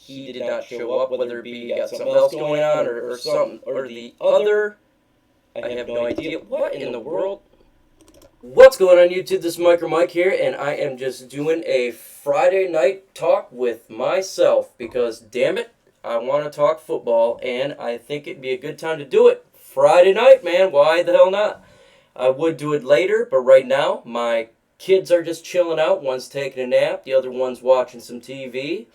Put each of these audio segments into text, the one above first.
he did not show up, whether it be he got something else going on or something or the other. I have no idea. What in the world? What's going on YouTube? This is Micro Mike here, and I am just doing a Friday night talk with myself because, damn it, I want to talk football, and I think it'd be a good time to do it. Friday night, man, why the hell not? I would do it later, but right now, my kids are just chilling out. One's taking a nap, the other one's watching some TV.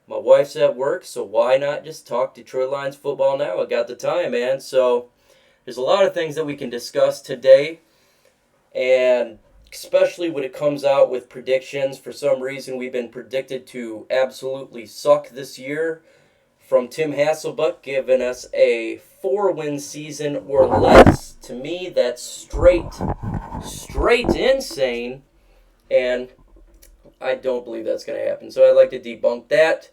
My wife's at work, so why not just talk Detroit Lions football now? I got the time, man. So there's a lot of things that we can discuss today, and especially when it comes out with predictions. For some reason, we've been predicted to absolutely suck this year. From Tim Hasselbeck giving us a 4-win season or less. To me, that's straight insane, and I don't believe that's going to happen. So I'd like to debunk that.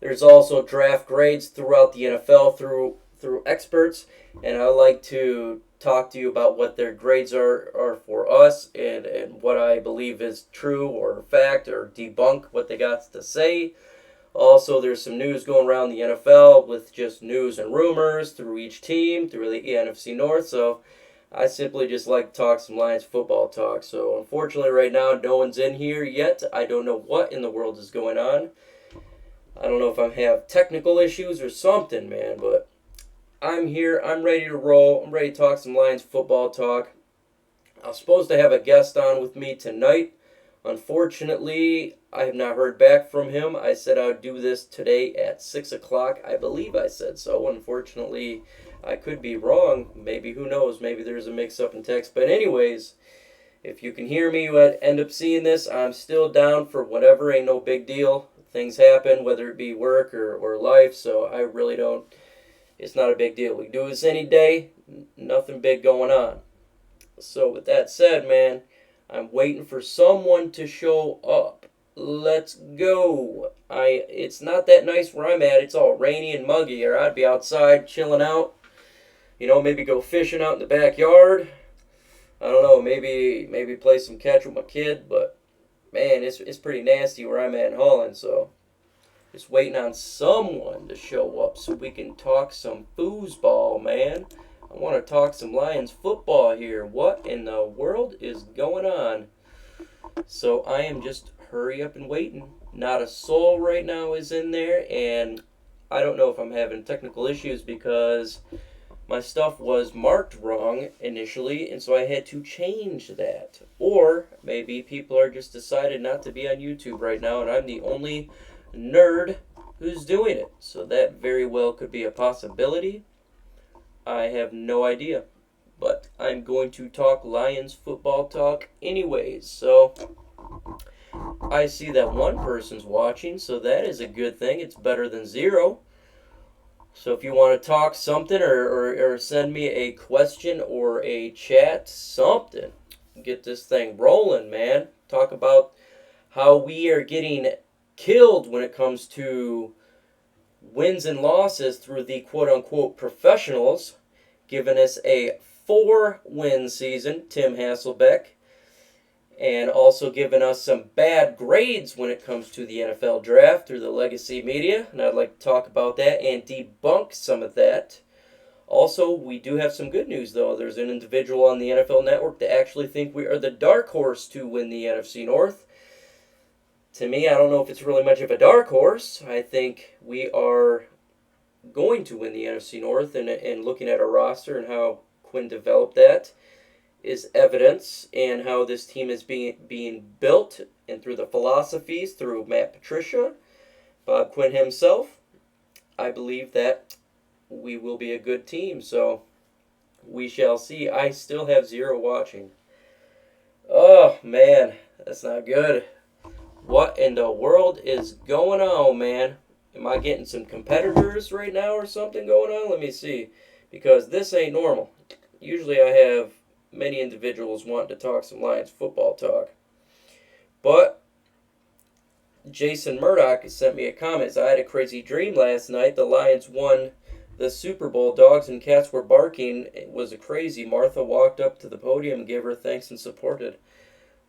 There's also draft grades throughout the NFL through experts, and I'd like to talk to you about what their grades are for us and what I believe is true or fact or debunk what they got to say. Also, there's some news going around the NFL with just news and rumors through each team, through the NFC North. So I simply just like to talk some Lions football talk. So unfortunately right now, no one's in here yet. I don't know what in the world is going on. I don't know if I have technical issues or something, man. But I'm here. I'm ready to roll. I'm ready to talk some Lions football talk. I was supposed to have a guest on with me tonight. Unfortunately, I have not heard back from him. I said I would do this today at 6 o'clock. I believe I said so. Unfortunately, I could be wrong. Maybe, who knows? Maybe there's a mix-up in text. But anyways, if you can hear me, you end up seeing this, I'm still down for whatever. Ain't no big deal. Things happen, whether it be work or life. So I really don't. It's not a big deal. We can do this any day. Nothing big going on. So with that said, man, I'm waiting for someone to show up. Let's go. It's not that nice where I'm at. It's all rainy and muggy, or I'd be outside chilling out. You know, maybe go fishing out in the backyard. I don't know, maybe play some catch with my kid, but man, it's pretty nasty where I'm at in Holland, so just waiting on someone to show up so we can talk some foosball, man. I want to talk some Lions football here. What in the world is going on? So I am just hurry up and waiting. Not a soul right now is in there, and I don't know if I'm having technical issues because my stuff was marked wrong initially, and so I had to change that. Or maybe people are just decided not to be on YouTube right now, and I'm the only nerd who's doing it. So that very well could be a possibility. I have no idea. But I'm going to talk Lions football talk anyways. So I see that one person's watching, so that is a good thing. It's better than zero. So if you want to talk something or send me a question or a chat, something, get this thing rolling, man. Talk about how we are getting killed when it comes to wins and losses through the quote-unquote professionals, giving us a 4-win season, Tim Hasselbeck, and also giving us some bad grades when it comes to the NFL draft through the legacy media, and I'd like to talk about that and debunk some of that. Also, we do have some good news, though. There's an individual on the NFL Network that actually think we are the dark horse to win the NFC North. To me, I don't know if it's really much of a dark horse. I think we are going to win the NFC North, and looking at our roster and how Quinn developed that is evidence, and how this team is being built, and through the philosophies, through Matt Patricia, Bob Quinn himself, I believe that we will be a good team. So we shall see. I still have 0 watching. Oh, man, that's not good. What in the world is going on, man? Am I getting some competitors right now or something going on? Let me see. Because this ain't normal. Usually I have many individuals wanting to talk some Lions football talk. But Jason Murdoch has sent me a comment. I had a crazy dream last night. The Lions won the Super Bowl. Dogs and cats were barking. It was crazy. Martha walked up to the podium, gave her thanks, and supported.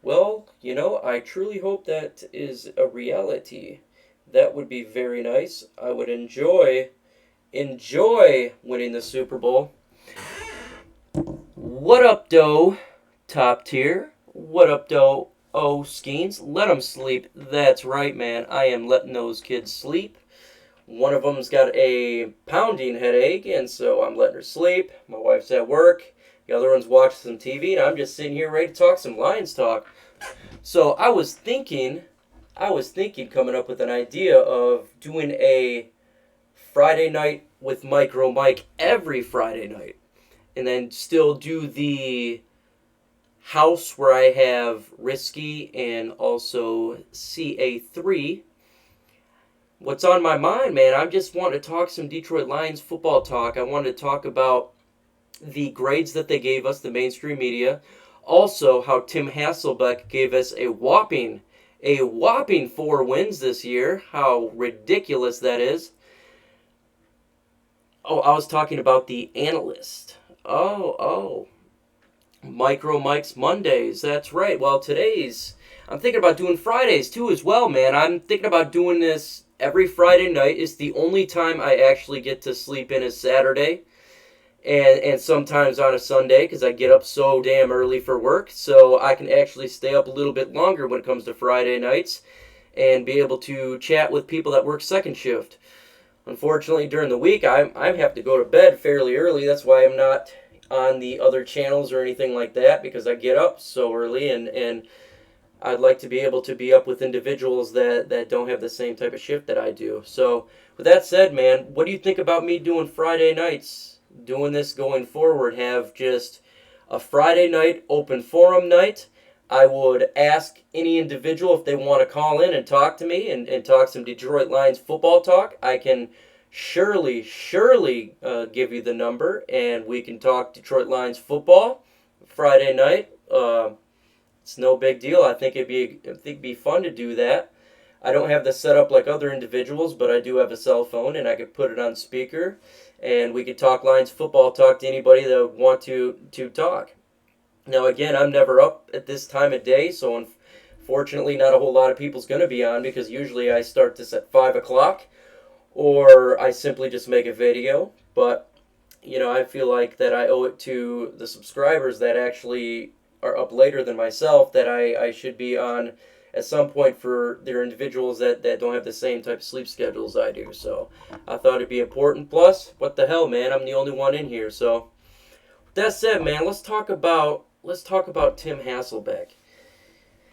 Well, I truly hope that is a reality. That would be very nice. I would enjoy winning the Super Bowl. What up, Doe? Top tier. What up, Doe? Oh, Skeens. Let them sleep. That's right, man. I am letting those kids sleep. One of them's got a pounding headache, and so I'm letting her sleep. My wife's at work. The other one's watching some TV, and I'm just sitting here ready to talk some Lions talk. So I was thinking coming up with an idea of doing a Friday night with Micro Mike every Friday night. And then still do the house where I have Risky and also CA3. What's on my mind, man? I just want to talk some Detroit Lions football talk. I wanted to talk about the grades that they gave us, the mainstream media. Also, how Tim Hasselbeck gave us a whopping 4 wins this year. How ridiculous that is. Oh, I was talking about the analyst. Oh. Micro Mike's Mondays. That's right. Well, I'm thinking about doing Fridays too as well, man. I'm thinking about doing this every Friday night. It's the only time I actually get to sleep in is Saturday. And sometimes on a Sunday because I get up so damn early for work. So I can actually stay up a little bit longer when it comes to Friday nights and be able to chat with people that work second shift. Unfortunately, during the week, I have to go to bed fairly early. That's why I'm not on the other channels or anything like that, because I get up so early, and I'd like to be able to be up with individuals that don't have the same type of shift that I do. So, with that said, man, what do you think about me doing Friday nights? Doing this going forward, have just a Friday night open forum night. I would ask any individual if they want to call in and talk to me and talk some Detroit Lions football talk. I can surely give you the number, and we can talk Detroit Lions football Friday night. It's no big deal. I think it'd be fun to do that. I don't have the setup like other individuals, but I do have a cell phone, and I could put it on speaker, and we could talk Lions football talk to anybody that would want to talk. Now, again, I'm never up at this time of day, so unfortunately not a whole lot of people's going to be on, because usually I start this at 5 o'clock, or I simply just make a video. But, I feel like that I owe it to the subscribers that actually are up later than myself, that I should be on at some point for their individuals that don't have the same type of sleep schedule as I do. So I thought it'd be important. Plus, what the hell, man, I'm the only one in here. So with that said, man, let's talk about Tim Hasselbeck.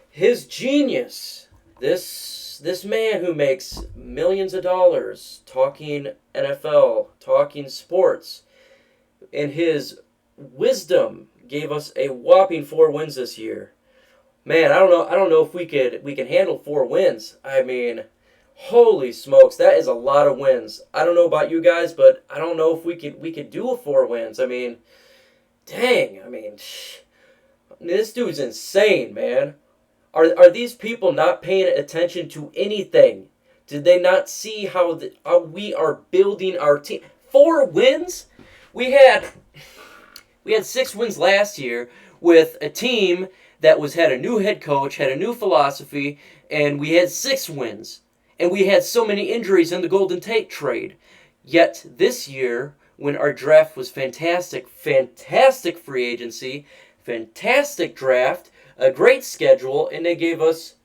His genius. This man who makes millions of dollars talking NFL, talking sports, and his wisdom gave us a whopping 4 wins this year. Man, I don't know if we can handle 4 wins. I mean, holy smokes, that is a lot of wins. I don't know about you guys, but I don't know if we could do a 4 wins. I mean, dang. I mean, this dude's insane, man. Are these people not paying attention to anything? Did they not see how we are building our team? 4 wins? We had 6 wins last year with a team that had a new head coach, had a new philosophy, and we had 6 wins. And we had so many injuries in the Golden Tate trade. Yet this year, when our draft was fantastic free agency, fantastic draft, a great schedule, and they gave us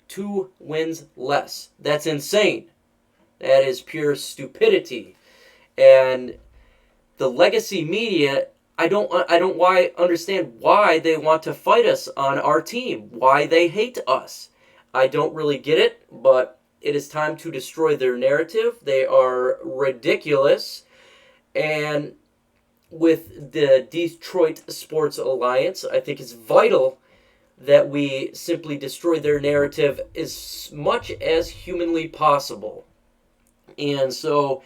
2 wins less. That's insane. That is pure stupidity. And the legacy media, I don't understand why they want to fight us on our team, why they hate us. I don't really get it, but it is time to destroy their narrative. They are ridiculous. And with the Detroit Sports Alliance, I think it's vital that we simply destroy their narrative as much as humanly possible. And so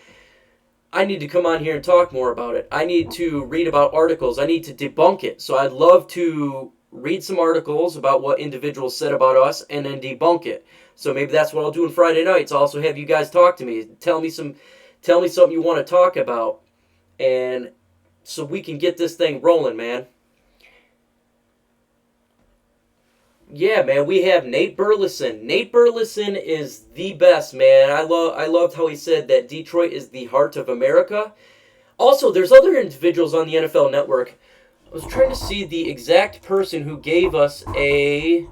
I need to come on here and talk more about it. I need to read about articles. I need to debunk it. So I'd love to read some articles about what individuals said about us and then debunk it. So maybe that's what I'll do on Friday nights. I'll also have you guys talk to me. Tell me something you want to talk about. And so we can get this thing rolling, man. Yeah, man, we have Nate Burleson. Nate Burleson is the best, man. I loved how he said that Detroit is the heart of America. Also, there's other individuals on the NFL Network. I was trying to see the exact person who gave us a.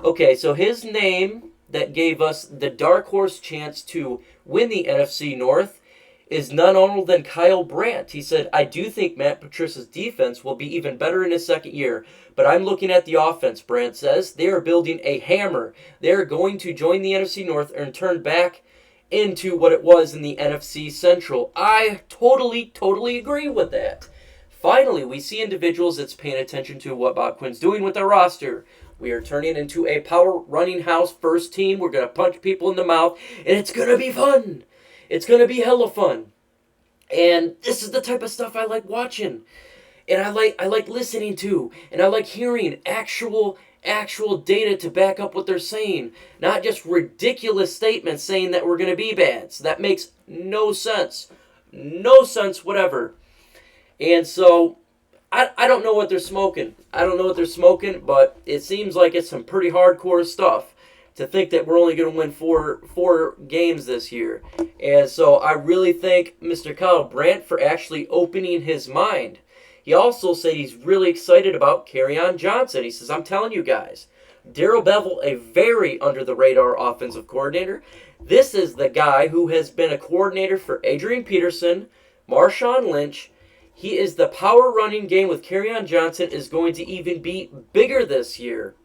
Okay, so his name that gave us the dark horse chance to win the NFC North is none other than Kyle Brandt. He said, I do think Matt Patricia's defense will be even better in his second year, but I'm looking at the offense, Brandt says. They are building a hammer. They are going to join the NFC North and turn back into what it was in the NFC Central. I totally agree with that. Finally, we see individuals that's paying attention to what Bob Quinn's doing with their roster. We are turning into a power running house first team. We're going to punch people in the mouth, and it's going to be fun. It's going to be hella fun. And this is the type of stuff I like watching. And I like listening to. And I like hearing actual data to back up what they're saying. Not just ridiculous statements saying that we're going to be bad. So that makes no sense. No sense whatever. And so I don't know what they're smoking. I don't know what they're smoking, but it seems like it's some pretty hardcore stuff to think that we're only going to win four games this year. And so I really thank Mr. Kyle Brandt for actually opening his mind. He also said he's really excited about Kerryon Johnson. He says, I'm telling you guys, Darrell Bevell, a very under-the-radar offensive coordinator. This is the guy who has been a coordinator for Adrian Peterson, Marshawn Lynch. He is the power running game with Kerryon Johnson is going to even be bigger this year.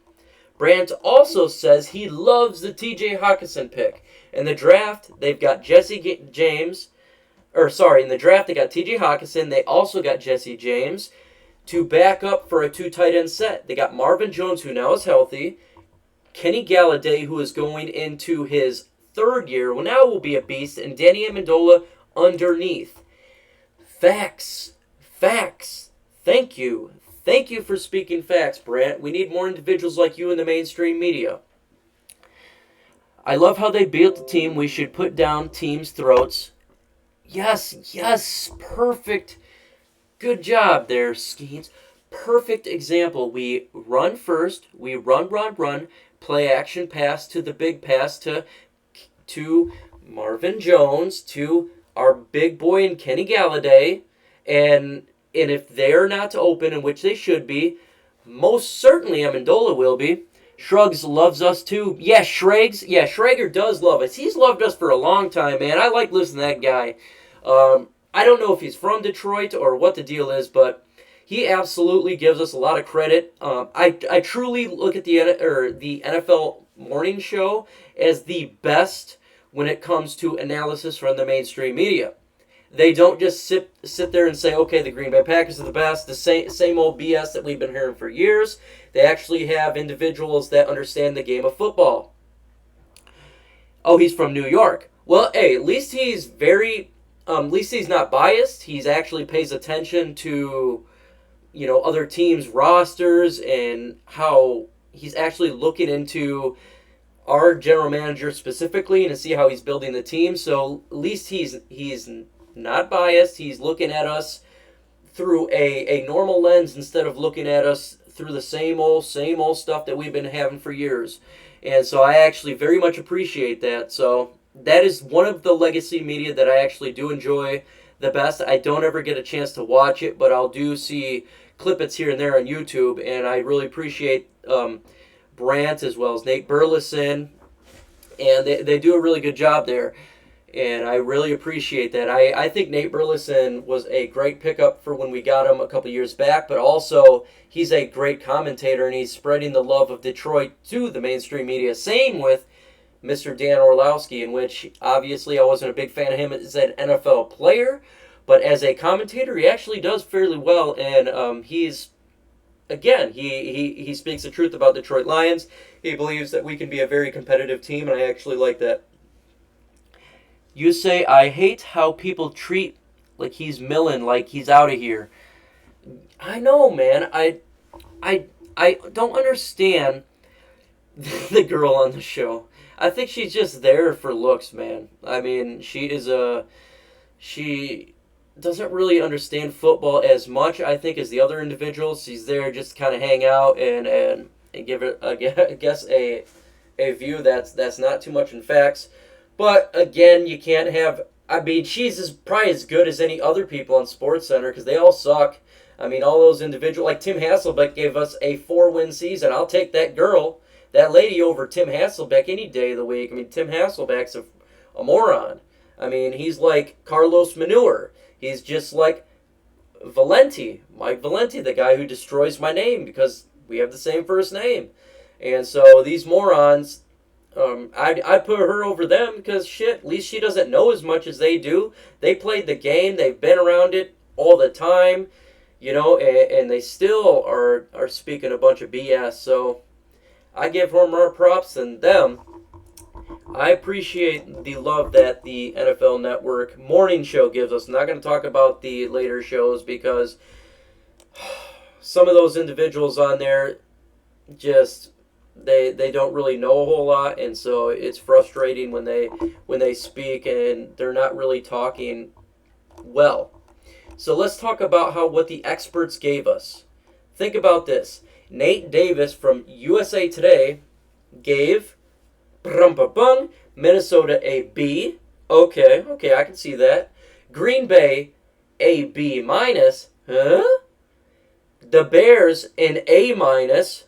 Brandt also says he loves the TJ Hawkinson pick. In the draft, they've got James. In the draft, they got TJ Hawkinson. They also got Jesse James to back up for a 2 tight end set. They got Marvin Jones, who now is healthy. Kenny Galladay, who is going into his 3rd year, now will be a beast. And Danny Amendola underneath. Facts. Thank you. Thank you for speaking facts, Brandt. We need more individuals like you in the mainstream media. I love how they built the team. We should put down teams' throats. Yes, perfect. Good job there, Skeens. Perfect example. We run first. We run. Play action pass to the big pass to Marvin Jones, to our big boy in Kenny Galladay. And if they're not open, in which they should be, most certainly Amendola will be. Shrugs loves us too. Yeah, Schrager does love us. He's loved us for a long time, man. I like listening to that guy. I don't know if he's from Detroit or what the deal is, but he absolutely gives us a lot of credit. I truly look at the NFL morning show as the best when it comes to analysis from the mainstream media. They don't just sit there and say, okay, the Green Bay Packers are the best, the same old BS that we've been hearing for years. They actually have individuals that understand the game of football. Oh, he's from New York. Well, hey, at least he's not biased. He's actually pays attention to, other teams' rosters and how he's actually looking into our general manager specifically and to see how he's building the team. So at least he's not biased. He's looking at us through a normal lens instead of looking at us through the same old stuff that we've been having for years. And so I actually very much appreciate that. So that is one of the legacy media that I actually do enjoy the best. I don't ever get a chance to watch it, but I'll do see clippets here and there on YouTube, and I really appreciate Brandt as well as Nate Burleson, and they do a really good job there. And I really appreciate that. I think Nate Burleson was a great pickup for when we got him a couple years back, but also he's a great commentator, and he's spreading the love of Detroit to the mainstream media. Same with Mr. Dan Orlowski, in which obviously I wasn't a big fan of him as an NFL player, but as a commentator, he actually does fairly well, and he's, again, he speaks the truth about Detroit Lions. He believes that we can be a very competitive team, and I actually like that. You say, I hate how people treat like he's Millen, like he's out of here. I know, man. I don't understand the girl on the show. I think she's just there for looks, man. I mean, she doesn't really understand football as much, I think, as the other individuals. She's there just to kind of hang out and and give it, I guess, a view that's not too much in facts. But again, you can't have. I mean, she's probably as good as any other people on Sports Center because they all suck. I mean, all those individuals, like Tim Hasselbeck gave us a 4-win season. I'll take that girl, that lady, over Tim Hasselbeck any day of the week. I mean, Tim Hasselbeck's a moron. I mean, he's like Carlos Manure. He's just like Mike Valenti, the guy who destroys my name because we have the same first name. And so these morons, I'd put her over them because shit, at least she doesn't know as much as they do. They played the game, they've been around it all the time, and they still are speaking a bunch of BS. So I give her more props than them. I appreciate the love that the NFL Network morning show gives us. I'm not going to talk about the later shows because some of those individuals on there just they don't really know a whole lot, and so it's frustrating when they speak and they're not really talking well. So let's talk about what the experts gave us. Think about this. Nate Davis from USA Today gave Minnesota a B. Okay, I can see that. Green Bay a B minus. Huh? The Bears an A minus.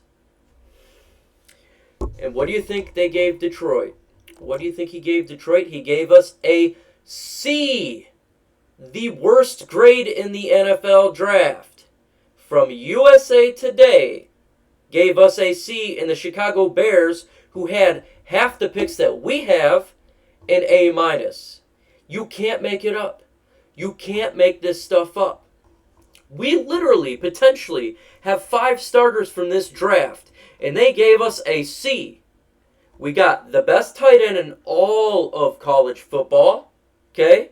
And what do you think they gave Detroit? What do you think he gave Detroit? He gave us a C. The worst grade in the NFL draft. From USA Today gave us a C, in the Chicago Bears, who had half the picks that we have, an A minus. You can't make it up. You can't make this stuff up. We literally, potentially, have 5 starters from this draft, and they gave us a C. We got the best tight end in all of college football. Okay?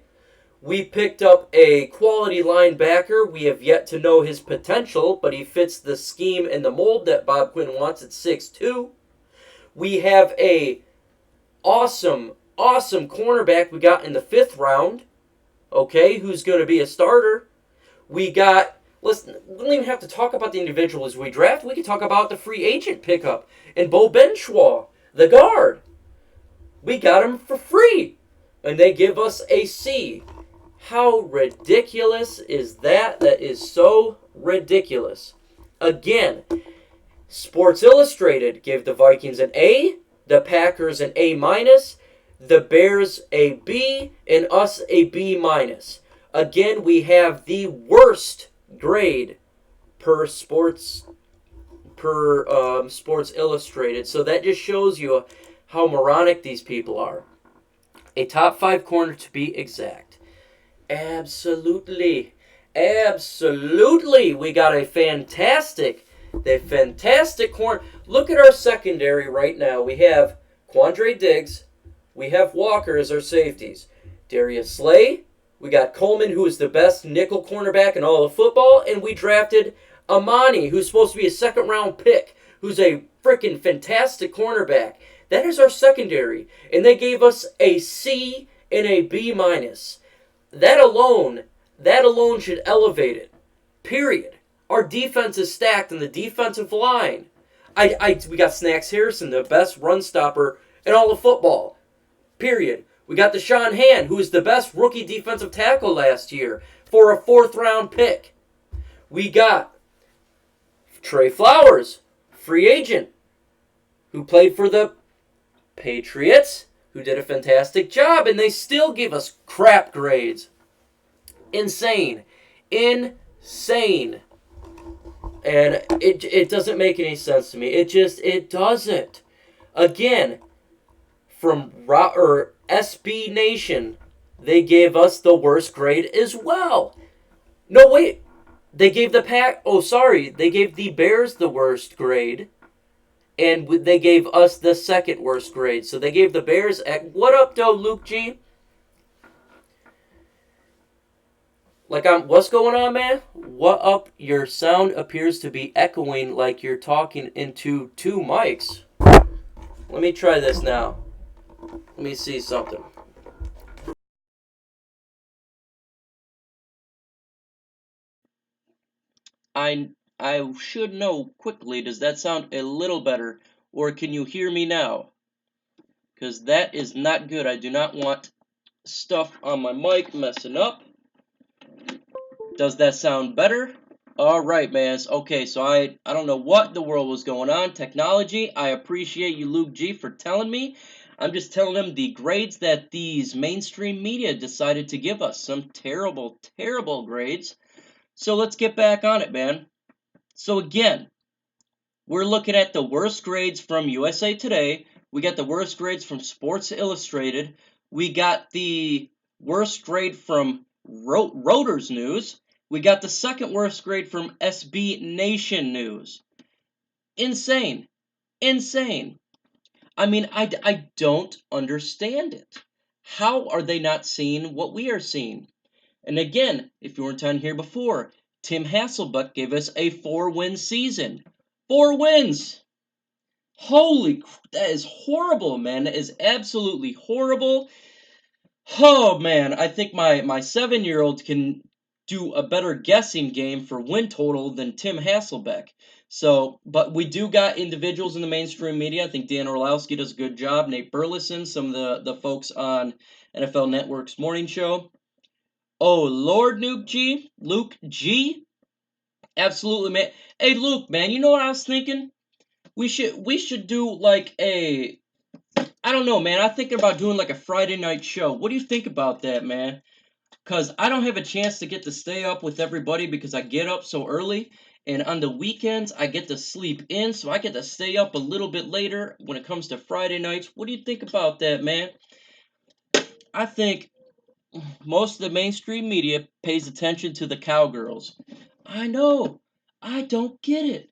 We picked up a quality linebacker. We have yet to know his potential, but he fits the scheme and the mold that Bob Quinn wants at 6'2". We have a awesome cornerback we got in the 5th round, okay, who's going to be a starter. We don't even have to talk about the individuals we draft. We can talk about the free agent pickup and Bo Benshaw, the guard. We got him for free, and they give us a C. How ridiculous is that? That is so ridiculous. Again, Sports Illustrated gave the Vikings an A, the Packers an A minus, the Bears a B, and us a B minus. Again, we have the worst grade per Sports Illustrated. So that just shows you how moronic these people are. A top 5 corner to be exact. Absolutely. We got a fantastic corner. Look at our secondary right now. We have Quandre Diggs. We have Walker as our safeties. Darius Slay. We got Coleman, who is the best nickel cornerback in all of football. And we drafted Amani, who's supposed to be a 2nd-round pick, who's a freaking fantastic cornerback. That is our secondary. And they gave us a C and a B minus. That alone should elevate it. Period. Our defense is stacked in the defensive line. We got Snacks Harrison, the best run stopper in all of football. Period. We got Deshaun Hand, who is the best rookie defensive tackle last year for a 4th-round pick. We got Trey Flowers, free agent, who played for the Patriots, who did a fantastic job, and they still give us crap grades. Insane. And it doesn't make any sense to me. It doesn't. Again, from SB Nation, they gave us the worst grade as well. No, wait. They gave they gave the Bears the worst grade, and they gave us the 2nd worst grade. So they gave the Bears what up, though, Luke G? What's going on, man? What up? Your sound appears to be echoing like you're talking into 2 mics. Let me try this now. Let me see something. I I should know quickly. Does that sound a little better? Or can you hear me now? Because that is not good. I do not want stuff on my mic messing up. Does that sound better? Alright, man. Okay, so I don't know what the world was going on. Technology, I appreciate you, Luke G, for telling me. I'm just telling them the grades that these mainstream media decided to give us. Some terrible, terrible grades. So let's get back on it, man. So again, we're looking at the worst grades from USA Today. We got the worst grades from Sports Illustrated. We got the worst grade from Reuters News. We got the second worst grade from SB Nation News. Insane. Insane. I mean, I don't understand it. How are they not seeing what we are seeing? And again, if you weren't on here before, Tim Hasselbeck gave us a 4-win season. 4 wins! Holy, that is horrible, man. That is absolutely horrible. Oh, man, I think my 7-year-old can do a better guessing game for win total than Tim Hasselbeck. So, but we do got individuals in the mainstream media. I think Dan Orlowski does a good job. Nate Burleson, some of the folks on NFL Network's morning show. Oh, Lord, Luke G. Absolutely, man. Hey, Luke, man, you know what I was thinking? We should do like a, I don't know, man. I'm thinking about doing like a Friday night show. What do you think about that, man? Because I don't have a chance to get to stay up with everybody because I get up so early. And on the weekends, I get to sleep in, so I get to stay up a little bit later when it comes to Friday nights. What do you think about that, man? I think most of the mainstream media pays attention to the cowgirls. I know. I don't get it.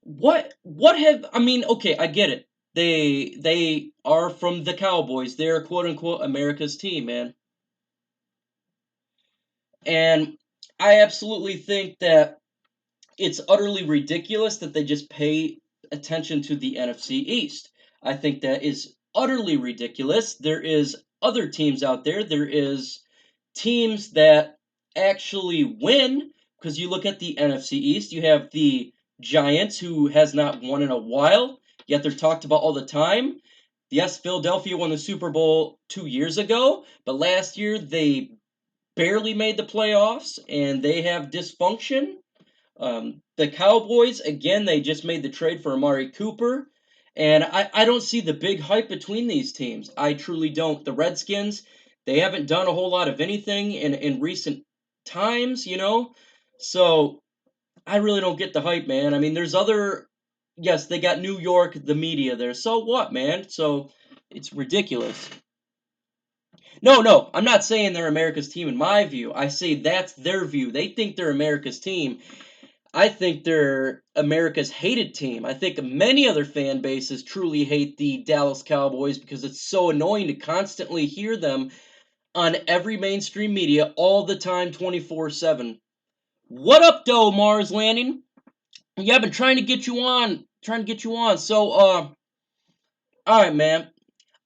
I mean, okay, I get it. They are from the Cowboys. They're quote unquote America's team, man. And I absolutely think that it's utterly ridiculous that they just pay attention to the NFC East. I think that is utterly ridiculous. There is other teams out there. There is teams that actually win because you look at the NFC East, you have the Giants who has not won in a while, yet they're talked about all the time. Yes, Philadelphia won the Super Bowl 2 years ago, but last year they barely made the playoffs and they have dysfunction. The Cowboys, again, they just made the trade for Amari Cooper. And I don't see the big hype between these teams. I truly don't. The Redskins, they haven't done a whole lot of anything in recent times, you know? So I really don't get the hype, man. I mean, there's other, yes, they got New York, the media there. So what, man? So it's ridiculous. No, I'm not saying they're America's team in my view. I say that's their view. They think they're America's team. I think they're America's hated team. I think many other fan bases truly hate the Dallas Cowboys because it's so annoying to constantly hear them on every mainstream media all the time, 24/7. What up, though, Mars Landing? Yeah, I've been trying to get you on. So, all right, man.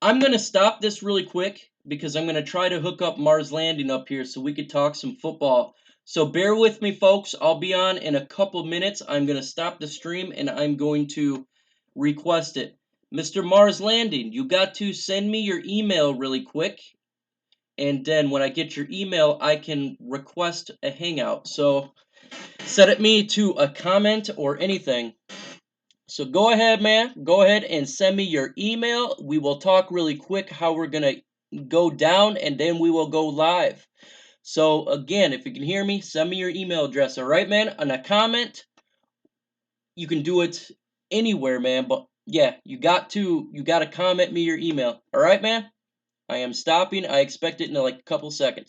I'm gonna stop this really quick because I'm gonna try to hook up Mars Landing up here so we could talk some football. So bear with me, folks. I'll be on in a couple minutes. I'm gonna stop the stream and I'm going to request it. Mr. Mars Landing, you got to send me your email really quick, and then when I get your email, I can request a hangout. So set it me to a comment or anything. So go ahead, man. Go ahead and send me your email. We will talk really quick how we're going to go down and then we will go live. So again, if you can hear me, send me your email address. All right, man? On a comment, you can do it anywhere, man. But yeah, you got to comment me your email. All right, man? I am stopping. I expect it in like a couple seconds.